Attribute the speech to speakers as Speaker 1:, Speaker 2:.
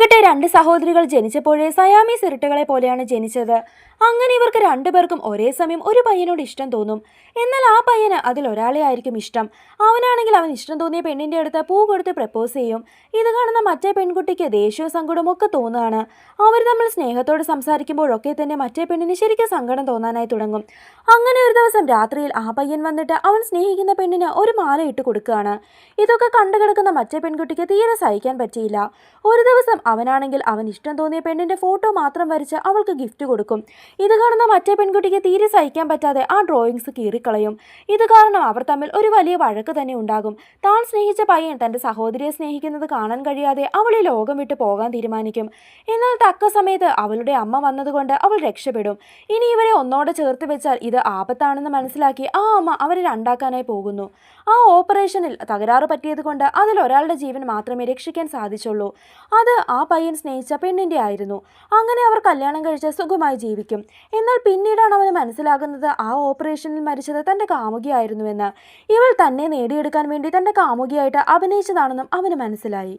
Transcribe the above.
Speaker 1: ആകട്ടെ രണ്ട് സഹോദരികൾ ജനിച്ചപ്പോഴേ സയാമീസ് ഇരട്ടകളെ പോലെയാണ് ജനിച്ചത്. അങ്ങനെ ഇവർക്ക് രണ്ടുപേർക്കും ഒരേ സമയം ഒരു പയ്യനോട് ഇഷ്ടം തോന്നും. എന്നാൽ ആ പയ്യന് അതിൽ ഒരാളെ ആയിരിക്കും ഇഷ്ടം. അവനാണെങ്കിൽ അവൻ ഇഷ്ടം തോന്നിയ പെണ്ണിന്റെ അടുത്ത് പൂ കൊടുത്ത് പ്രപ്പോസ് ചെയ്യും. ഇത് കാണുന്ന മറ്റേ പെൺകുട്ടിക്ക് ദേഷ്യവും സങ്കടവും ഒക്കെ തോന്നുകയാണ്. അവർ തമ്മിൽ സ്നേഹത്തോട് സംസാരിക്കുമ്പോഴൊക്കെ തന്നെ മറ്റേ പെണ്ണിന് ശരിക്കും സങ്കടം തോന്നാനായി തുടങ്ങും. അങ്ങനെ ഒരു ദിവസം രാത്രിയിൽ ആ പയ്യൻ വന്നിട്ട് അവൻ സ്നേഹിക്കുന്ന പെണ്ണിന് ഒരു മാല ഇട്ട് കൊടുക്കുകയാണ്. ഇതൊക്കെ കണ്ടു കിടക്കുന്ന മറ്റേ പെൺകുട്ടിക്ക് തീരെ സഹിക്കാൻ പറ്റിയില്ല. ഒരു ദിവസം അവനാണെങ്കിൽ അവൻ ഇഷ്ടം തോന്നിയ പെണ്ണിന്റെ ഫോട്ടോ മാത്രം വരച്ച് അവൾക്ക് ഗിഫ്റ്റ് കൊടുക്കും. ഇത് കാണുന്ന മറ്റേ പെൺകുട്ടിക്ക് തീരെ സഹിക്കാൻ പറ്റാതെ ആ ഡ്രോയിങ്സ് കീറിക്കളയും. ഇത് കാരണം അവർ തമ്മിൽ ഒരു വലിയ വഴക്ക് തന്നെ ഉണ്ടാകും. താൻ സ്നേഹിച്ച പയ്യൻ തന്റെ സഹോദരിയെ സ്നേഹിക്കുന്നത് കാണാൻ കഴിയാതെ അവൾ ഈ ലോകം വിട്ട് പോകാൻ തീരുമാനിക്കും. എന്നാൽ തക്ക സമയത്ത് അവളുടെ അമ്മ വന്നതുകൊണ്ട് അവൾ രക്ഷപ്പെടും. ഇനി ഇവരെ ഒന്നോടെ ചേർത്ത് വെച്ചാൽ ഇത് ആപത്താണെന്ന് മനസ്സിലാക്കി ആ അമ്മ അവരെ രണ്ടാക്കാനായി പോകുന്നു. ആ ഓപ്പറേഷനിൽ തകരാറ് പറ്റിയത് കൊണ്ട് അതിൽ ഒരാളുടെ ജീവൻ മാത്രമേ രക്ഷിക്കാൻ സാധിച്ചുള്ളൂ. അത് ആ പയ്യൻ സ്നേഹിച്ച പെണ്ണിന്റെ ആയിരുന്നു. അങ്ങനെ അവർ കല്യാണം കഴിച്ച് സുഖമായി ജീവിക്കും. എന്നാൽ പിന്നീടാണ് അവന് മനസ്സിലാകുന്നത് ആ ഓപ്പറേഷനിൽ മരിച്ചത് തന്റെ കാമുകിയായിരുന്നുവെന്ന്. ഇവൾ തന്നെ നേടിയെടുക്കാൻ വേണ്ടി തന്റെ കാമുകിയായിട്ട് അഭിനയിച്ചതാണെന്നും അവന് മനസ്സിലായി.